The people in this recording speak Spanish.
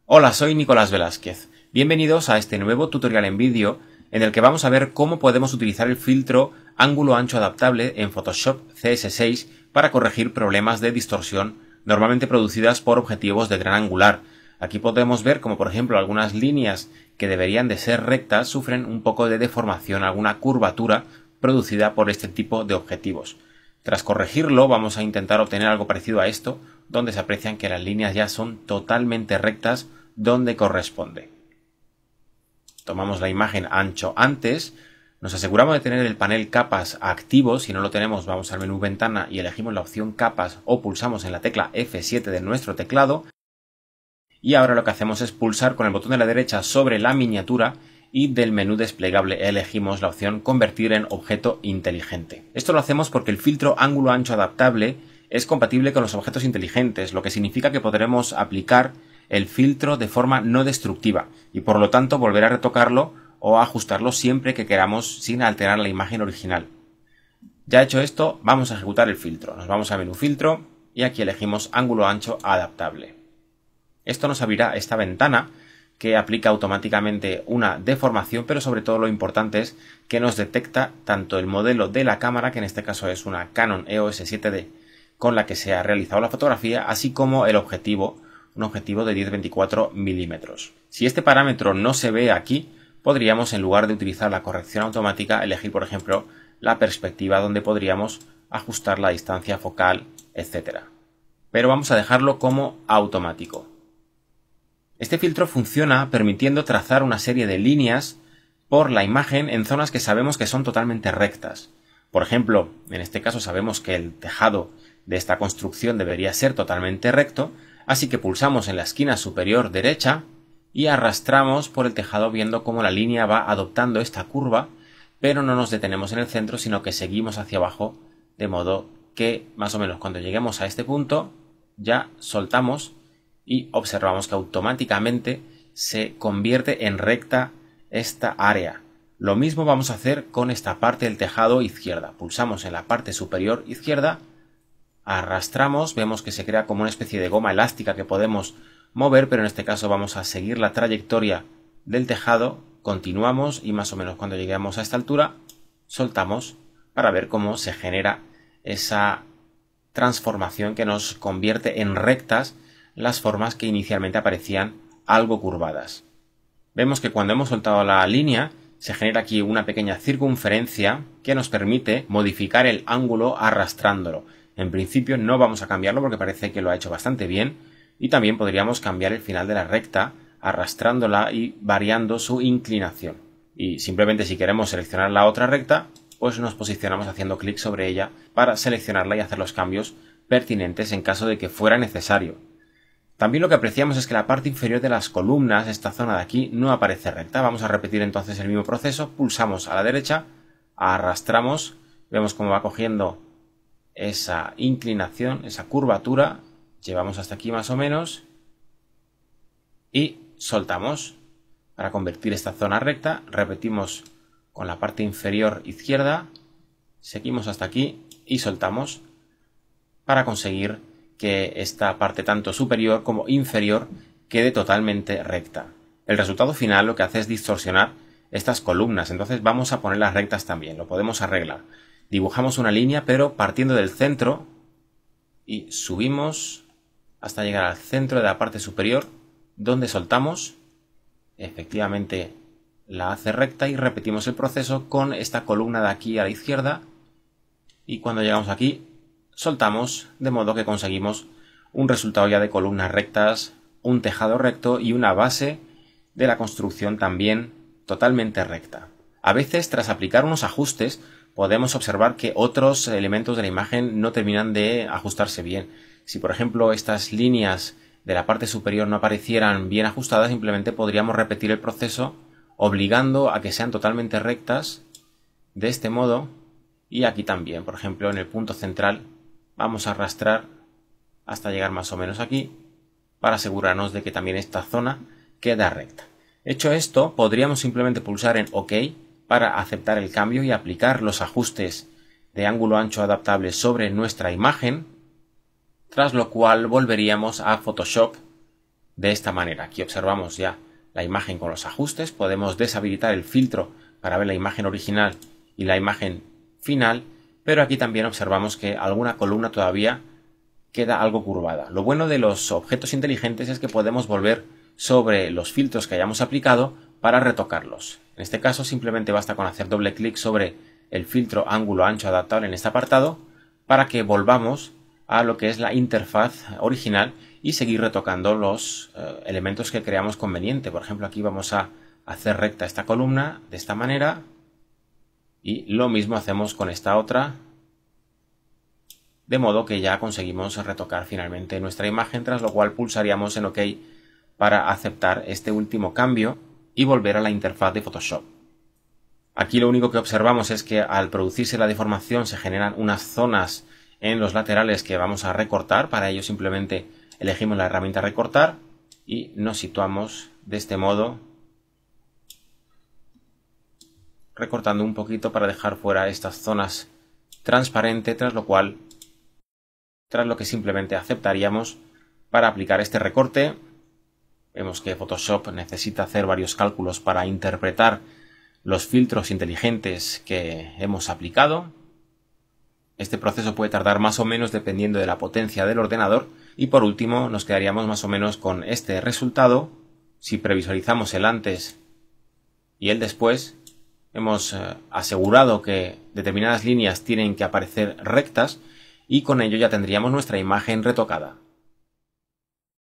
Hola, soy Nicolás Velázquez. Bienvenidos a este nuevo tutorial en vídeo en el que vamos a ver cómo podemos utilizar el filtro ángulo ancho adaptable en Photoshop CS6 para corregir problemas de distorsión normalmente producidas por objetivos de gran angular. Aquí podemos ver como por ejemplo algunas líneas que deberían de ser rectas sufren un poco de deformación, alguna curvatura producida por este tipo de objetivos. Tras corregirlo vamos a intentar obtener algo parecido a esto, donde se aprecian que las líneas ya son totalmente rectas donde corresponde. Tomamos la imagen ancho antes, nos aseguramos de tener el panel capas activo. Si no lo tenemos, vamos al menú ventana y elegimos la opción capas o pulsamos en la tecla F7 de nuestro teclado. Y ahora lo que hacemos es pulsar con el botón de la derecha sobre la miniatura y del menú desplegable elegimos la opción convertir en objeto inteligente. Esto lo hacemos porque el filtro ángulo ancho adaptable es compatible con los objetos inteligentes, lo que significa que podremos aplicar el filtro de forma no destructiva y por lo tanto volver a retocarlo o ajustarlo siempre que queramos sin alterar la imagen original. Ya hecho esto, vamos a ejecutar el filtro. Nos vamos a menú filtro y aquí elegimos ángulo ancho adaptable. Esto nos abrirá esta ventana que aplica automáticamente una deformación, pero sobre todo lo importante es que nos detecta tanto el modelo de la cámara, que en este caso es una Canon EOS 7D con la que se ha realizado la fotografía, así como el objetivo, un objetivo de 10-24 milímetros. Si este parámetro no se ve aquí, podríamos, en lugar de utilizar la corrección automática, elegir por ejemplo la perspectiva, donde podríamos ajustar la distancia focal, etc. Pero vamos a dejarlo como automático. Este filtro funciona permitiendo trazar una serie de líneas por la imagen en zonas que sabemos que son totalmente rectas. Por ejemplo, en este caso sabemos que el tejado de esta construcción debería ser totalmente recto, así que pulsamos en la esquina superior derecha y arrastramos por el tejado viendo cómo la línea va adoptando esta curva, pero no nos detenemos en el centro, sino que seguimos hacia abajo, de modo que más o menos cuando lleguemos a este punto ya soltamos y observamos que automáticamente se convierte en recta esta área. Lo mismo vamos a hacer con esta parte del tejado izquierda. Pulsamos en la parte superior izquierda, arrastramos, vemos que se crea como una especie de goma elástica que podemos mover, pero en este caso vamos a seguir la trayectoria del tejado, continuamos y más o menos cuando lleguemos a esta altura soltamos para ver cómo se genera esa transformación que nos convierte en rectas las formas que inicialmente aparecían algo curvadas. Vemos que cuando hemos soltado la línea se genera aquí una pequeña circunferencia que nos permite modificar el ángulo arrastrándolo. En principio no vamos a cambiarlo porque parece que lo ha hecho bastante bien, y también podríamos cambiar el final de la recta arrastrándola y variando su inclinación. Y simplemente si queremos seleccionar la otra recta, pues nos posicionamos haciendo clic sobre ella para seleccionarla y hacer los cambios pertinentes en caso de que fuera necesario. También lo que apreciamos es que la parte inferior de las columnas, esta zona de aquí, no aparece recta. Vamos a repetir entonces el mismo proceso, pulsamos a la derecha, arrastramos, vemos cómo va cogiendo esa inclinación, esa curvatura, llevamos hasta aquí más o menos y soltamos. Para convertir esta zona recta, repetimos con la parte inferior izquierda, seguimos hasta aquí y soltamos para conseguir que esta parte tanto superior como inferior quede totalmente recta. El resultado final lo que hace es distorsionar estas columnas, entonces vamos a ponerlas rectas también, lo podemos arreglar. Dibujamos una línea pero partiendo del centro y subimos hasta llegar al centro de la parte superior, donde soltamos, efectivamente la hace recta y repetimos el proceso con esta columna de aquí a la izquierda y cuando llegamos aquí soltamos, de modo que conseguimos un resultado ya de columnas rectas, un tejado recto y una base de la construcción también totalmente recta. A veces, tras aplicar unos ajustes, podemos observar que otros elementos de la imagen no terminan de ajustarse bien. Si por ejemplo estas líneas de la parte superior no aparecieran bien ajustadas, simplemente podríamos repetir el proceso obligando a que sean totalmente rectas de este modo, y aquí también, por ejemplo en el punto central vamos a arrastrar hasta llegar más o menos aquí para asegurarnos de que también esta zona queda recta. Hecho esto, podríamos simplemente pulsar en OK para aceptar el cambio y aplicar los ajustes de ángulo ancho adaptable sobre nuestra imagen, tras lo cual volveríamos a Photoshop de esta manera. Aquí observamos ya la imagen con los ajustes, podemos deshabilitar el filtro para ver la imagen original y la imagen final, pero aquí también observamos que alguna columna todavía queda algo curvada. Lo bueno de los objetos inteligentes es que podemos volver sobre los filtros que hayamos aplicado para retocarlos. En este caso simplemente basta con hacer doble clic sobre el filtro ángulo ancho adaptable en este apartado para que volvamos a lo que es la interfaz original y seguir retocando los elementos que creamos conveniente. Por ejemplo, aquí vamos a hacer recta esta columna de esta manera y lo mismo hacemos con esta otra, de modo que ya conseguimos retocar finalmente nuestra imagen, tras lo cual pulsaríamos en OK para aceptar este último cambio y volver a la interfaz de Photoshop. Aquí lo único que observamos es que al producirse la deformación se generan unas zonas en los laterales que vamos a recortar. Para ello simplemente elegimos la herramienta recortar y nos situamos de este modo, recortando un poquito para dejar fuera estas zonas transparentes, tras lo que simplemente aceptaríamos para aplicar este recorte. Vemos que Photoshop necesita hacer varios cálculos para interpretar los filtros inteligentes que hemos aplicado. Este proceso puede tardar más o menos dependiendo de la potencia del ordenador y por último nos quedaríamos más o menos con este resultado. Si previsualizamos el antes y el después, hemos asegurado que determinadas líneas tienen que aparecer rectas y con ello ya tendríamos nuestra imagen retocada.